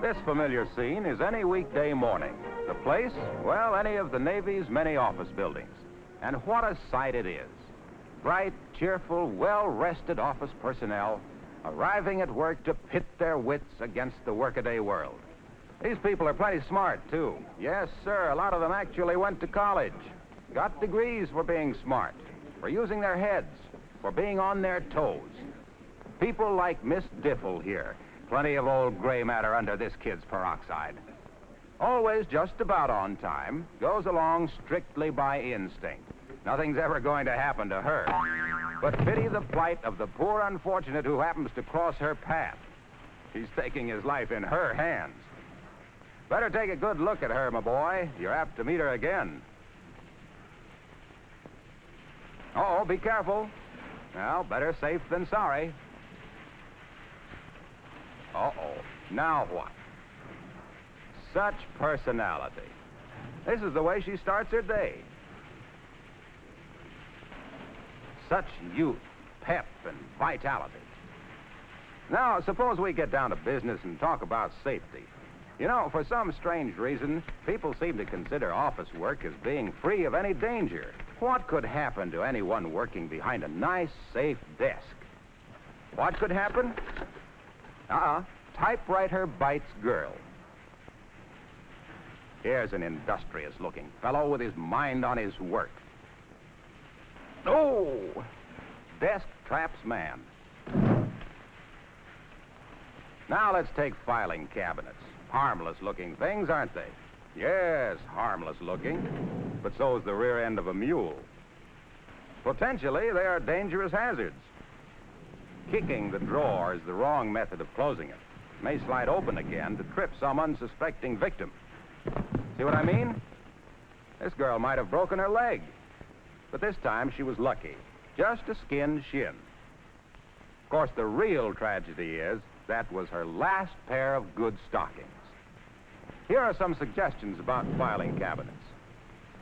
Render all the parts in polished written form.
This familiar scene is any weekday morning. The place, well, any of the Navy's many office buildings. And what a sight it is. Bright, cheerful, well-rested office personnel arriving at work to pit their wits against the workaday world. These people are plenty smart, too. Yes, sir, a lot of them actually went to college. Got degrees for being smart, for using their heads, for being on their toes. People like Miss Diffle here. Plenty of old gray matter under this kid's peroxide. Always just about on time, goes along strictly by instinct. Nothing's ever going to happen to her. But pity the plight of the poor unfortunate who happens to cross her path. He's taking his life in her hands. Better take a good look at her, my boy. You're apt to meet her again. Oh, be careful. Well, better safe than sorry. Uh-oh. Now what? Such personality. This is the way she starts her day. Such youth, pep, and vitality. Now, suppose we get down to business and talk about safety. You know, for some strange reason, people seem to consider office work as being free of any danger. What could happen to anyone working behind a nice, safe desk? What could happen? Typewriter bites girl. Here's an industrious-looking fellow with his mind on his work. Oh! Desk traps man. Now let's take filing cabinets. Harmless-looking things, aren't they? Yes, harmless-looking. But so is the rear end of a mule. Potentially, they are dangerous hazards. Kicking the drawer is the wrong method of closing it. It may slide open again to trip some unsuspecting victim. See what I mean? This girl might have broken her leg. But this time she was lucky. Just a skinned shin. Of course, the real tragedy is that was her last pair of good stockings. Here are some suggestions about filing cabinets.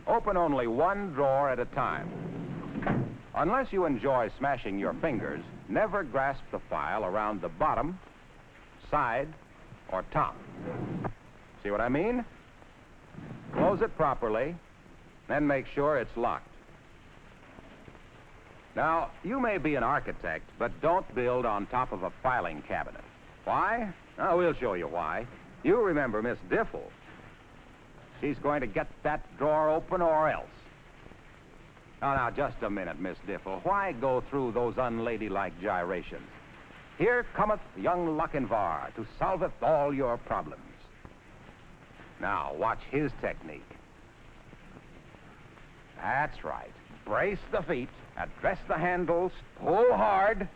Open only one drawer at a time. Unless you enjoy smashing your fingers, never grasp the file around the bottom, side, or top. See what I mean? Close it properly, then make sure it's locked. Now, you may be an architect, but don't build on top of a filing cabinet. Why? Oh, we'll show you why. You remember Miss Diffle. She's going to get that drawer open or else. Now, just a minute, Miss Diffle. Why go through those unladylike gyrations? Here cometh young Lochinvar to solveth all your problems. Now, watch his technique. That's right. Brace the feet, address the handles, pull hard.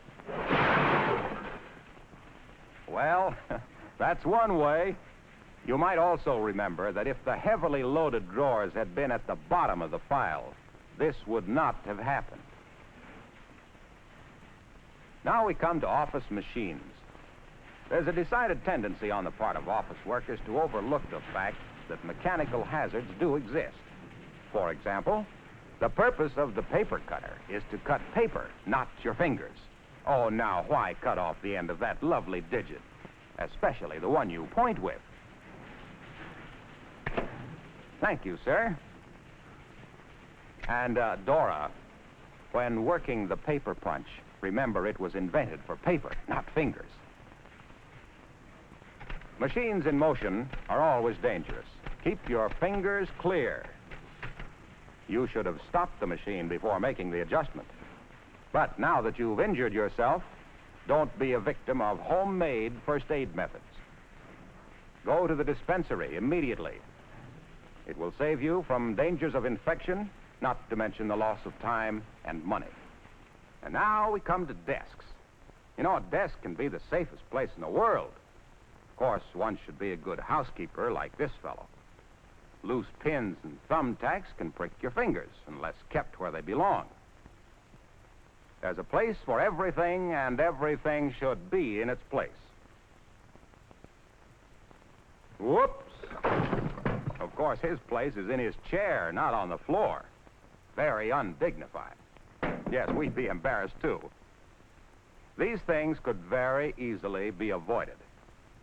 Well, that's one way. You might also remember that if the heavily loaded drawers had been at the bottom of the file, this would not have happened. Now we come to office machines. There's a decided tendency on the part of office workers to overlook the fact that mechanical hazards do exist. For example, the purpose of the paper cutter is to cut paper, not your fingers. Oh, now, why cut off the end of that lovely digit? Especially the one you point with. Thank you, sir. And, Dora, when working the paper punch, remember it was invented for paper, not fingers. Machines in motion are always dangerous. Keep your fingers clear. You should have stopped the machine before making the adjustment. But now that you've injured yourself, don't be a victim of homemade first aid methods. Go to the dispensary immediately. It will save you from dangers of infection, not to mention the loss of time and money. And now we come to desks. You know, a desk can be the safest place in the world. Of course, one should be a good housekeeper like this fellow. Loose pins and thumbtacks can prick your fingers unless kept where they belong. There's a place for everything, and everything should be in its place. Whoops! Of course, his place is in his chair, not on the floor. Very undignified. Yes, we'd be embarrassed, too. These things could very easily be avoided.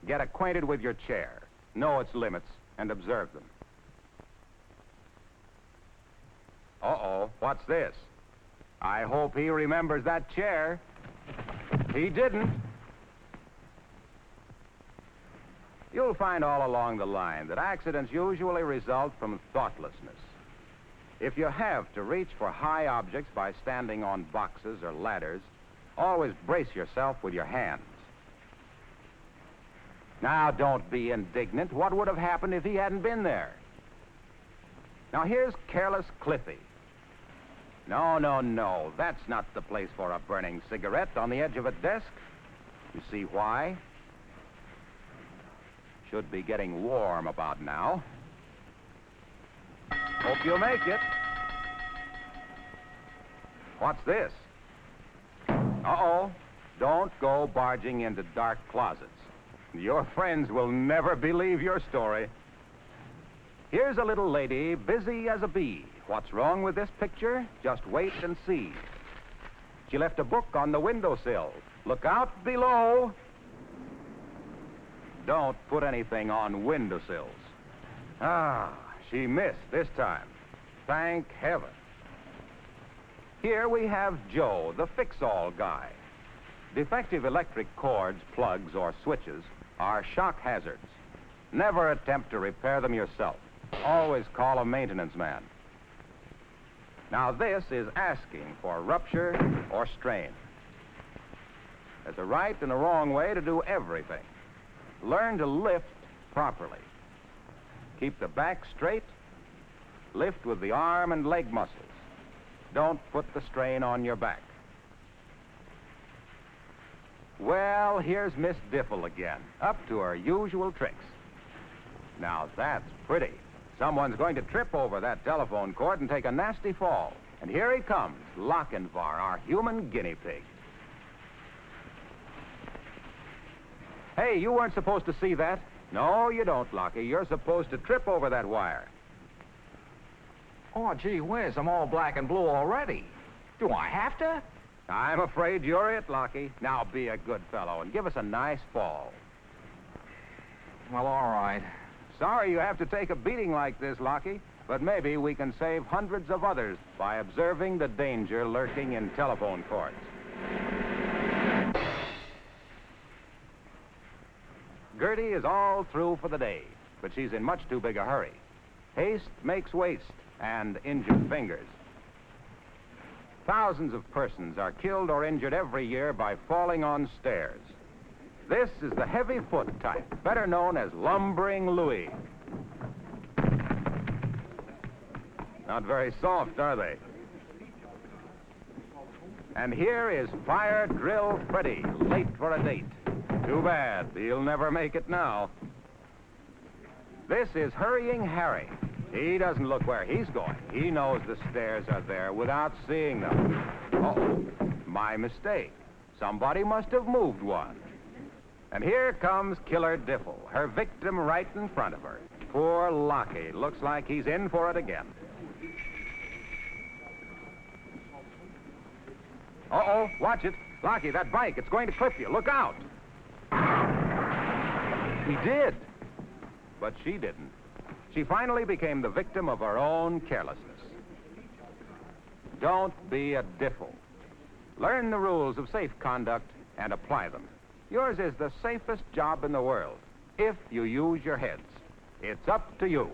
Get acquainted with your chair. Know its limits and observe them. Uh-oh, what's this? I hope he remembers that chair. He didn't. You'll find all along the line that accidents usually result from thoughtlessness. If you have to reach for high objects by standing on boxes or ladders, always brace yourself with your hands. Now, don't be indignant. What would have happened if he hadn't been there? Now, here's careless Cliffy. No. That's not the place for a burning cigarette on the edge of a desk. You see why? Should be getting warm about now. Hope you'll make it. What's this? Uh-oh. Don't go barging into dark closets. Your friends will never believe your story. Here's a little lady busy as a bee. What's wrong with this picture? Just wait and see. She left a book on the windowsill. Look out below. Don't put anything on windowsills. Ah, she missed this time. Thank heaven. Here we have Joe, the fix-all guy. Defective electric cords, plugs, or switches are shock hazards. Never attempt to repair them yourself. Always call a maintenance man. Now, this is asking for rupture or strain. There's a right and a wrong way to do everything. Learn to lift properly. Keep the back straight. Lift with the arm and leg muscles. Don't put the strain on your back. Well, here's Miss Diffle again, up to her usual tricks. Now, that's pretty. Someone's going to trip over that telephone cord and take a nasty fall. And here he comes, Lochinvar, our human guinea pig. Hey, you weren't supposed to see that. No, you don't, Lockie. You're supposed to trip over that wire. Oh, gee whiz, I'm all black and blue already. Do I have to? I'm afraid you're it, Lockie. Now be a good fellow and give us a nice fall. Well, all right. Sorry you have to take a beating like this, Lockie, but maybe we can save hundreds of others by observing the danger lurking in telephone cords. Gertie is all through for the day, but she's in much too big a hurry. Haste makes waste and injured fingers. Thousands of persons are killed or injured every year by falling on stairs. This is the heavy foot type, better known as lumbering Louis. Not very soft, are they? And here is Fire Drill Freddy, late for a date. Too bad, he'll never make it now. This is Hurrying Harry. He doesn't look where he's going. He knows the stairs are there without seeing them. Uh-oh, my mistake. Somebody must have moved one. And here comes Killer Diffle, her victim right in front of her. Poor Lockie, looks like he's in for it again. Uh-oh, watch it. Lockie, that bike, it's going to clip you. Look out. He did. But she didn't. She finally became the victim of her own carelessness. Don't be a Diffle. Learn the rules of safe conduct and apply them. Yours is the safest job in the world, if you use your heads. It's up to you.